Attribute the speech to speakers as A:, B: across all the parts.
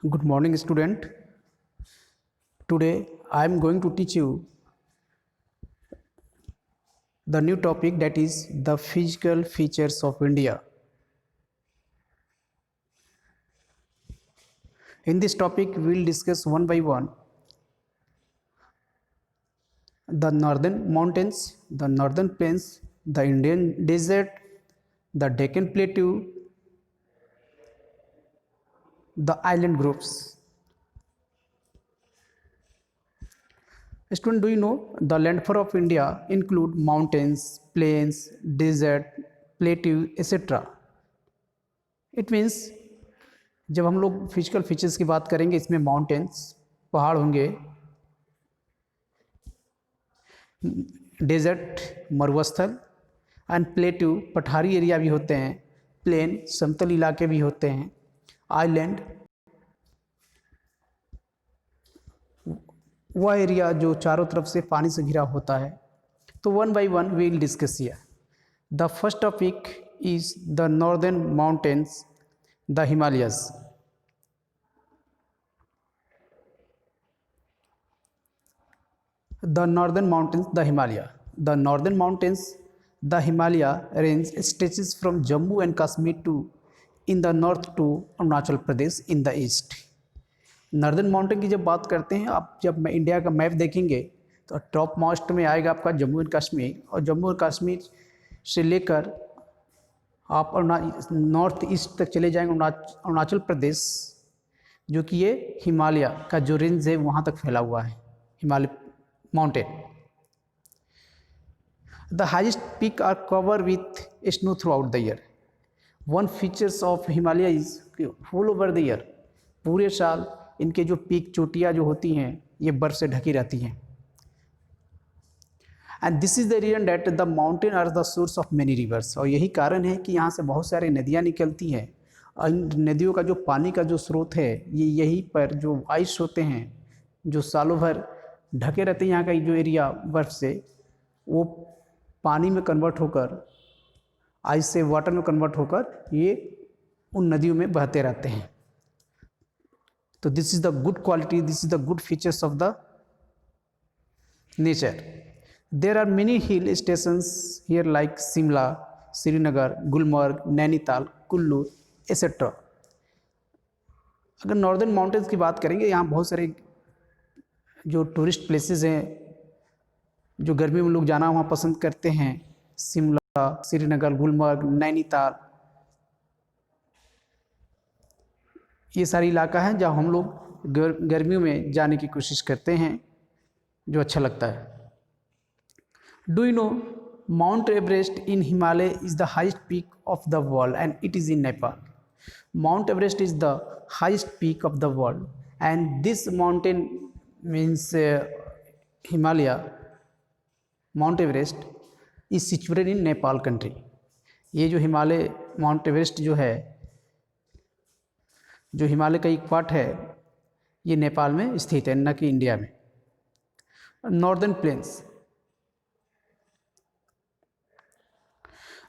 A: Good morning, student. Today I am going to teach you the new topic, that is the physical features of India. In this topic, we will discuss one by one the northern mountains, the northern plains, the Indian desert, the Deccan Plateau, the island groups. Student, do you know the landform of India include mountains, plains, desert, plateau, etc. It means जब हम लोग physical features की बात करेंगे, इसमें mountains पहाड़ होंगे, desert मरुस्थल, एंड प्लेट्यू पठारी एरिया भी होते हैं, प्लेन समतल इलाके भी होते हैं, आइलैंड वह एरिया जो चारों तरफ से पानी से घिरा होता है। तो one by one we will discuss here. The first topic is the northern mountains, the Himalayas. The northern mountains, the Himalaya. The northern mountains, the Himalaya range stretches from Jammu and Kashmir to in the north to Arunachal Pradesh in the east. Northern mountain की जब बात करते हैं, आप जब India का map देखेंगे तो टॉप मोस्ट में आएगा आपका जम्मू एंड कश्मीर, और जम्मू और कश्मीर से लेकर आप नॉर्थ ईस्ट तक चले जाएंगे अरुणाचल प्रदेश, जो कि ये हिमालय का जो रेंज है वहाँ तक फैला हुआ है, Himalaya mountain. The highest peak are covered with snow throughout the year. One features of Himalaya is all over the year. पूरे साल इनके जो पीक चोटियाँ जो होती हैं ये बर्फ से ढकी रहती हैं. And this is the reason that the mountain are the source of many rivers. और यही कारण है कि यहाँ से बहुत सारी नदियाँ निकलती हैं, और इन नदियों का जो पानी का जो स्रोत है ये यहीं पर जो आइस होते हैं जो सालों भर ढके रहते हैं, यहाँ का जो एरिया बर्फ़ से, वो पानी में कन्वर्ट होकर, आइस से वाटर में कन्वर्ट होकर ये उन नदियों में बहते रहते हैं. तो this is the good quality, this is the good features of the nature. There are many hill stations here like Shimla, Srinagar, Gulmarg, Nainital, Kullu etcetera. अगर नॉर्दर्न माउंटेन्स की बात करेंगे, यहाँ बहुत सारे जो टूरिस्ट प्लेसेस हैं जो गर्मी में लोग जाना वहाँ पसंद करते हैं, शिमला, श्रीनगर, गुलमर्ग, नैनीताल, ये सारी इलाका है जहाँ हम लोग गर्मियों में जाने की कोशिश करते हैं, जो अच्छा लगता है. Do you no mount Everest in Himalaya is the highest peak of the world and it is in Nepal. Mount Everest is the highest peak of the world and this mountain means Himalaya, Mount Everest is situated in Nepal country. ये जो Himalaya mount Everest जो है, जो हिमालय का एक part है, ये नेपाल में स्थित है, न कि इंडिया में. Northern plains.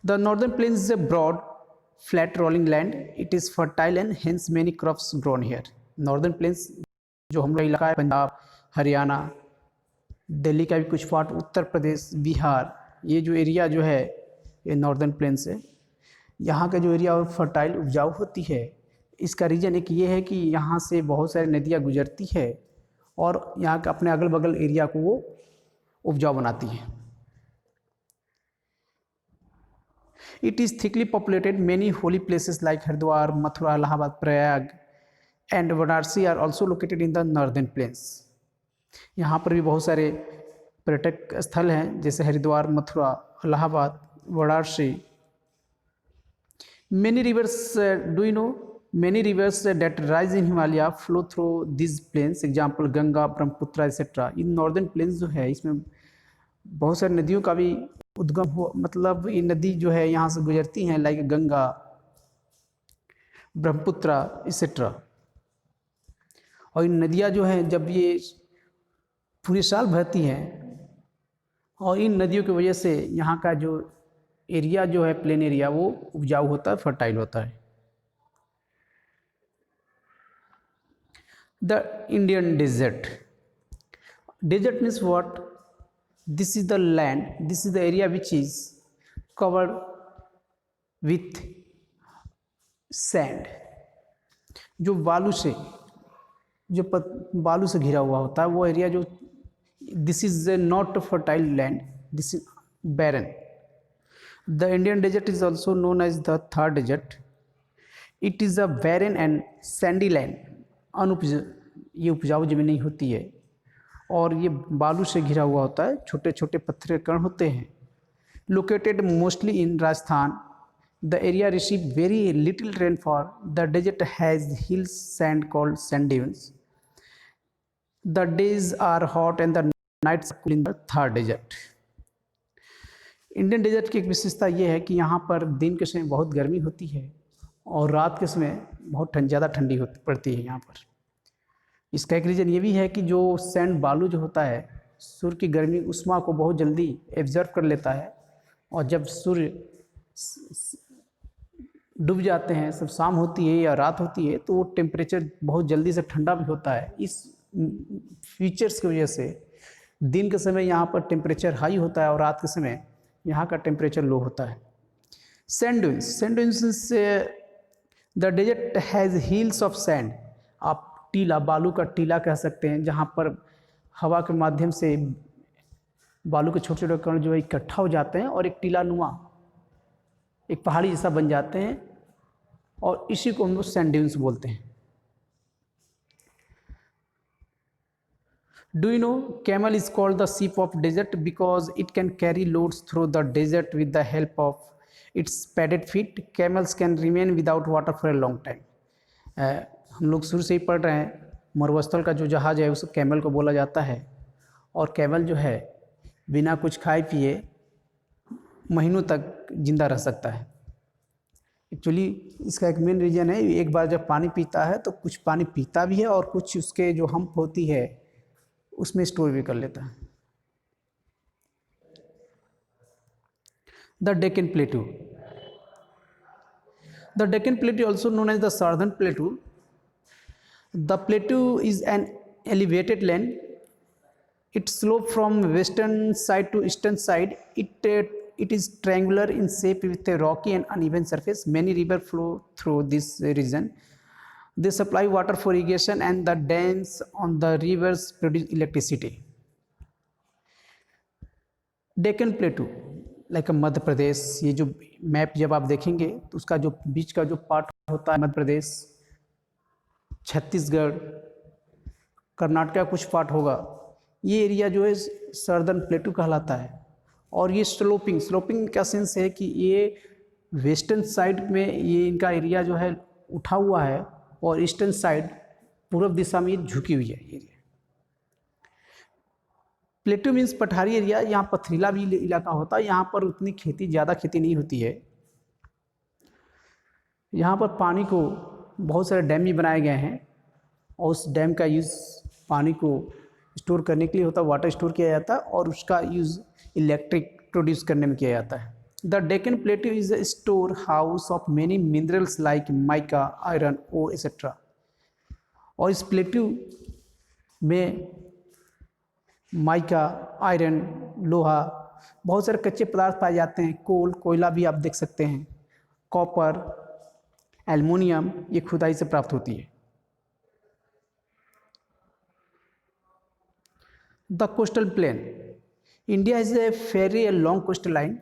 A: The northern plains is a broad flat rolling land. It is fertile and hence many crops grown here. Northern plains जो हमारा इलाका है, पंजाब, हरियाणा, दिल्ली का भी कुछ पार्ट, उत्तर प्रदेश, बिहार, ये जो एरिया जो है ये नॉर्दर्न प्लेन्स है. यहाँ का जो एरिया फर्टाइल उपजाऊ होती है, इसका रीज़न एक ये है कि यहाँ से बहुत सारी नदियाँ गुजरती है और यहाँ का अपने अगल बगल एरिया को वो उपजाऊ बनाती है. It is thickly populated. Many holy places like Haridwar, Mathura, Allahabad, Prayag and Varanasi are also located in the northern plains. यहाँ पर भी बहुत सारे पर्यटक स्थल हैं, जैसे Haridwar, Mathura, Allahabad, Varanasi. Many rivers, do you know many rivers that rise in Himalaya flow through this plains, example Ganga, Brahmaputra etcetera. In northern plains जो है इसमें बहुत सारी नदियों का भी उद्गम हो, मतलब ये नदी जो है यहाँ से गुजरती हैं, लाइक गंगा, ब्रह्मपुत्र एसेट्रा. और इन नदियाँ जो हैं जब ये पूरे साल बहती हैं, और इन नदियों की वजह से यहाँ का जो एरिया जो है प्लेन एरिया वो उपजाऊ होता है, फर्टाइल होता है. The Indian desert. Desert means what? This is the land, this is the area which is covered with sand. जो बालू से बालू से घिरा हुआ होता है वो एरिया जो, this is not fertile land, this is barren. The Indian desert is also known as the Thar desert. It is a barren and sandy land. ये उपजाऊ जमीन नहीं होती है और ये बालू से घिरा हुआ होता है, छोटे छोटे पत्थर के कण होते हैं. Located mostly in Rajasthan, the area receives very little rainfall. The desert has hills sand called sand dunes. The days are hot and the nights are cool in the Thar desert. Indian desert की एक विशेषता ये है कि यहाँ पर दिन के समय बहुत गर्मी होती है और रात के समय बहुत ज़्यादा ठंडी पड़ती है यहाँ पर. इसका एक रीज़न ये भी है कि जो सैंड बालू जो होता है सूर्य की गर्मी उष्मा को बहुत जल्दी एब्जर्व कर लेता है और जब सूर्य डूब जाते हैं, सब शाम होती है या रात होती है, तो वो टेम्परेचर बहुत जल्दी से ठंडा भी होता है. इस फीचर्स की वजह से दिन के समय यहाँ पर टेम्परेचर हाई होता है और रात के समय यहाँ का टेम्परेचर लो होता है. सैंड ड्यून्स से the desert has hills of sand. आप टीला, बालू का टीला कह सकते हैं, जहाँ पर हवा के माध्यम से बालू के छोटे छोटे कण जो है इकट्ठा हो जाते हैं और एक टीला नुमा, एक पहाड़ी जैसा बन जाते हैं और इसी को हम लोग सैंड ड्यून्स बोलते हैं. Do you know camel is called the sheep of desert because it can carry loads through the desert with the help of its padded feet. Camels can remain without water for a long time. हम लोग शुरू से ही पढ़ रहे हैं, मरुस्थल का जो जहाज़ है उसे कैमल को बोला जाता है और कैमल जो है बिना कुछ खाए पिए महीनों तक जिंदा रह सकता है. एक्चुअली इसका एक मेन रीज़न है, एक बार जब पानी पीता है तो कुछ पानी पीता भी है और कुछ उसके जो हम्प होती है उसमें स्टोर भी कर लेता है. The Deccan plateau. The Deccan plateau also known as the southern plateau. The plateau is an elevated land. It slope from western side to eastern side. It is triangular in shape with a rocky and uneven surface. Many rivers flow through this region. They supply water for irrigation and the dams on the rivers produce electricity. Deccan Plateau, like Madhya Pradesh, ये जो map जब आप देखेंगे तो उसका जो बीच का जो पार्ट होता है मध्य प्रदेश, छत्तीसगढ़, कर्नाटक का कुछ पार्ट होगा, ये एरिया जो है सर्दर्न प्लेटू कहलाता है. और ये स्लोपिंग का सेंस है कि ये वेस्टर्न साइड में ये इनका एरिया जो है उठा हुआ है और ईस्टर्न साइड पूर्व दिशा में ये झुकी हुई है एरिया. प्लेटू मीन्स पठारी एरिया. यहाँ पथरीला भी इलाका होता है, यहाँ पर उतनी ज़्यादा खेती नहीं होती है. यहाँ पर पानी को बहुत सारे डैम भी बनाए गए हैं और उस डैम का यूज़ पानी को स्टोर करने के लिए होता है, वाटर स्टोर किया जाता है और उसका यूज़ इलेक्ट्रिक प्रोड्यूस करने में किया जाता है. The Deccan plateau is a store house of many minerals like mica, iron, ore etcetera. और इस प्लेटू में माइका, आयरन, लोहा, बहुत सारे कच्चे पदार्थ पाए जाते हैं. कोयला भी आप देख सकते हैं, कॉपर, एल्युमिनियम, ये खुदाई से प्राप्त होती है. The coastal plain. India has a very long coastal line.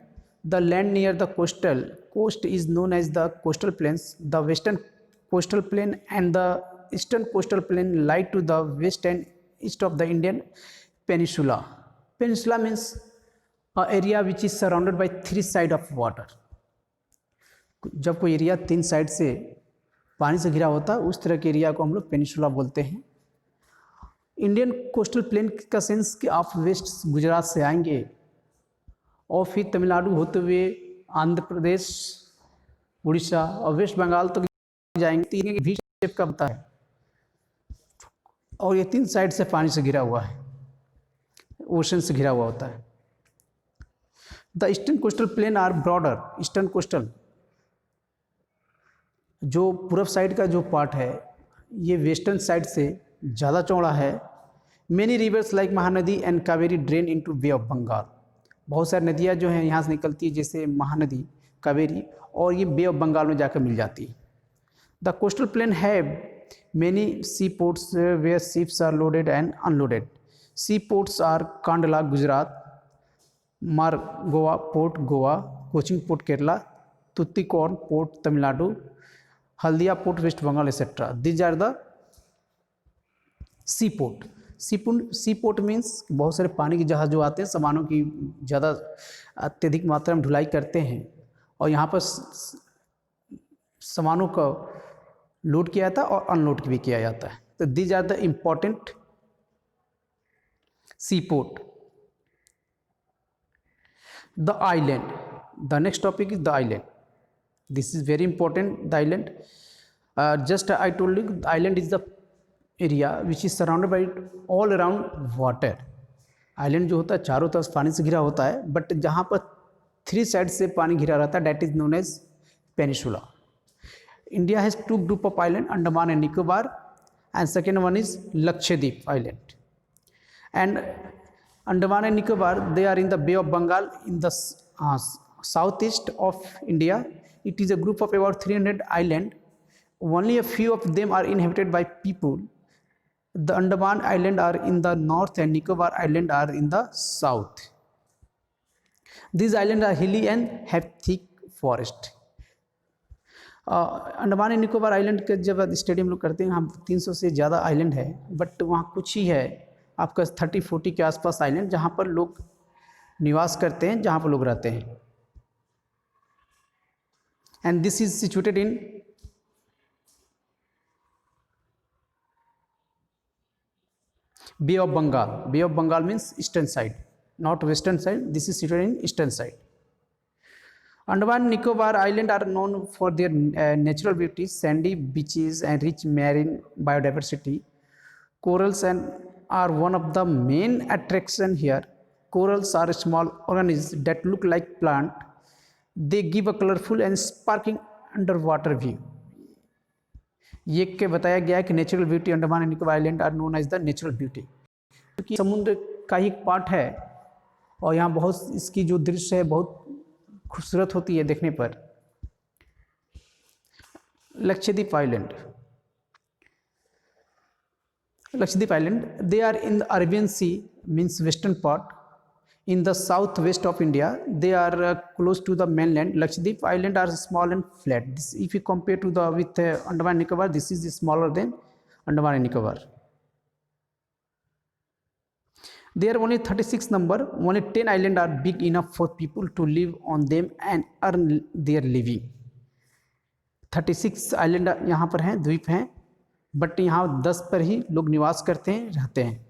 A: The land near the coast is known as the coastal plains. The western coastal plain and the eastern coastal plain lie to the west and east of the Indian peninsula. Peninsula means an area which is surrounded by three sides of water. जब कोई area तीन side से पानी से घिरा होता है उस तरह के एरिया को हम लोग पेनिसुला बोलते हैं. इंडियन कोस्टल प्लेन का सेंस कि आप वेस्ट गुजरात से आएंगे और फिर तमिलनाडु होते हुए आंध्र प्रदेश, उड़ीसा और वेस्ट बंगाल तक जाएंगे. तीन भी शेप का होता है और ये तीन साइड से पानी से घिरा हुआ है, ओशन से घिरा हुआ होता है. The eastern coastal plain are broader. Eastern coastal जो पूर्व साइड का जो पार्ट है ये वेस्टर्न साइड से ज़्यादा चौड़ा है। Many rivers like Mahanadi and Kaveri drain into bay of Bengal. बहुत सारी नदियाँ जो हैं यहाँ से निकलती है, जैसे महानदी, कावेरी, और ये बे ऑफ बंगाल में जाकर मिल जाती है। द कोस्टल प्लेन है many seaports where ships are loaded and unloaded. Seaports are Kandla, Gujarat; Margoa Port, Goa; Cochin Port, Kerala; Tuticorin Port, Tamil Nadu; Haldia Port, West Bengal, etc. These are the seaport. Seaport means बहुत सारे पानी के जहाज जो आते हैं, सामानों की ज़्यादा अत्यधिक मात्रा में ढुलाई करते हैं और यहाँ पर सामानों का लोड किया जाता है और अनलोड भी किया जाता है। तो these are the important sea port. The island, the next topic is the island. This is very important. The island, just I told you, the island is the area which is surrounded by all around water. Island जो होता है चारों तरफ पानी से घिरा होता है, बट जहाँ पर 3 साइड से पानी घिरा रहता है, that is known as peninsula. India has 2 group of island, Andaman and Nicobar, and second one is Lakshadweep Island. And Andaman and Nicobar, they are in the Bay of Bengal in the southeast of India. It is a group of about 300 island. Only a few of them are inhabited by people. The Andaman Island are in the north and Nicobar Island are in the south. These islands are hilly and have thick forest. Andaman and Nicobar island के जब study हम लोग करते हैं, हम 300 से ज़्यादा island है, बट वहाँ कुछ ही है आपका 30-40 के आसपास आइलैंड जहाँ पर लोग निवास करते हैं, जहाँ पर लोग रहते हैं। And this is situated in bay of Bengal. Bay of Bengal means eastern side, not western side. This is situated in eastern side. Andaman and Nicobar Island are known for their natural beauty, sandy beaches and rich marine biodiversity. Corals are one of the main attraction here. Corals are small organisms that look like plant. They give a colorful and sparkling underwater view. ये के बताया गया है कि natural beauty Andaman and Nicobar island are known as the natural beauty, क्योंकि समुद्र का ही एक पार्ट है और यहाँ बहुत इसकी जो दृश्य है बहुत खूबसूरत होती है देखने पर। Lakshadweep island, Lakshadweep Island, they are in the Arabian Sea, means western part, in the southwest of India. They are close to the mainland. Lakshadweep Island are small and flat. This, if you compare to the with Andaman and Nicobar, this is smaller than Andaman and Nicobar. There are only 36 number. Only 10 islands are big enough for people to live on them and earn their living. 36 island यहाँ पर हैं, द्वीप हैं, but यहाँ 10 पर ही लोग निवास करते हैं, रहते हैं।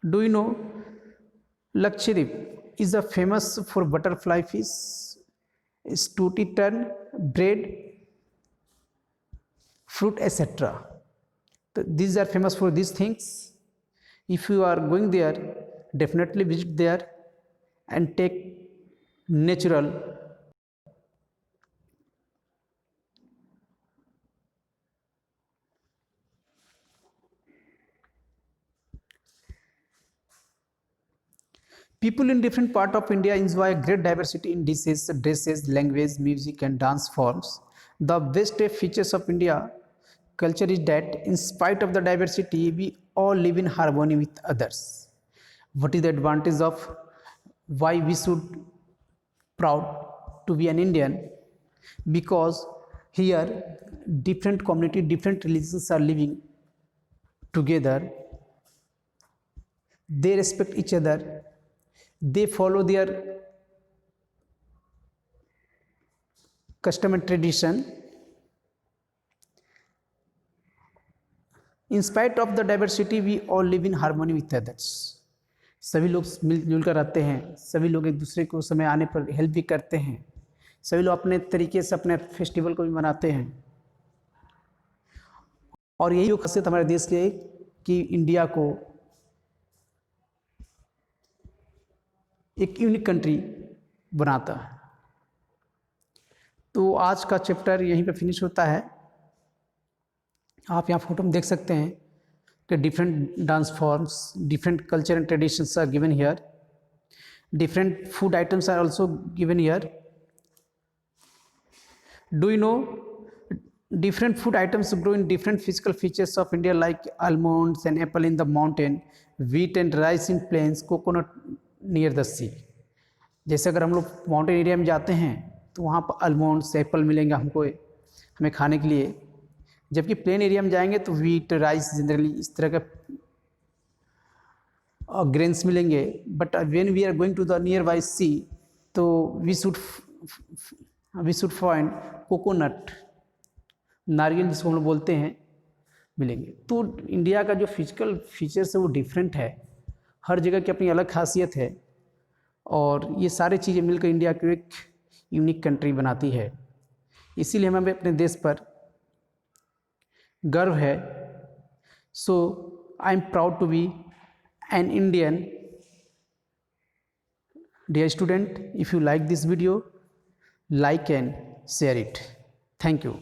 A: Do you know Lakshadweep is a famous for butterfly fish, sooty tern, bread, fruit, etc. These are famous for these things. If you are going there, definitely visit there and take natural people in different part of India enjoy great diversity in dishes, dresses, language, music and dance forms. The best features of India culture is that in spite of the diversity, we all live in harmony with others. What is the advantage of why we should proud to be an Indian? Because here different community, different religions are living together. They respect each other. They follow their custom and tradition. In spite of the diversity, we all live in harmony with others. सभी लोग मिलजुल कर रहते हैं, सभी लोग एक दूसरे को समय आने पर हेल्प भी करते हैं, सभी लोग अपने तरीके से अपने फेस्टिवल को भी मनाते हैं। और यही खासियत हमारे देश की कि इंडिया को एक यूनिक कंट्री बनाता है। तो आज का चैप्टर यहीं पे फिनिश होता है। आप यहाँ फोटो में देख सकते हैं कि different dance forms, different culture and traditions are given here, different food items are also given here. Do you know different food items grow in different physical features of India like almonds and apple in the mountain, wheat and rice in plains, coconut near the sea. जैसे अगर हम लोग mountain area में जाते हैं तो वहाँ पर आलमंड्स एप्पल मिलेंगे हमको, हमें खाने के लिए, जबकि प्लेन एरिया में जाएंगे तो वीट राइस जनरली इस तरह का ग्रेन्स मिलेंगे. But when we are going to the near by sea तो वी शुड फाइंड कोकोनट, नारियल जिसको हम लोग बोलते हैं, मिलेंगे. तो इंडिया का जो फिजिकल फीचर्स है वो डिफरेंट है, हर जगह की अपनी अलग खासियत है, और ये सारी चीज़ें मिलकर इंडिया को एक यूनिक कंट्री बनाती है. इसीलिए हमें अपने देश पर गर्व है. So I am proud to be an Indian. Dear student, if you like this video, like and share it. Thank you.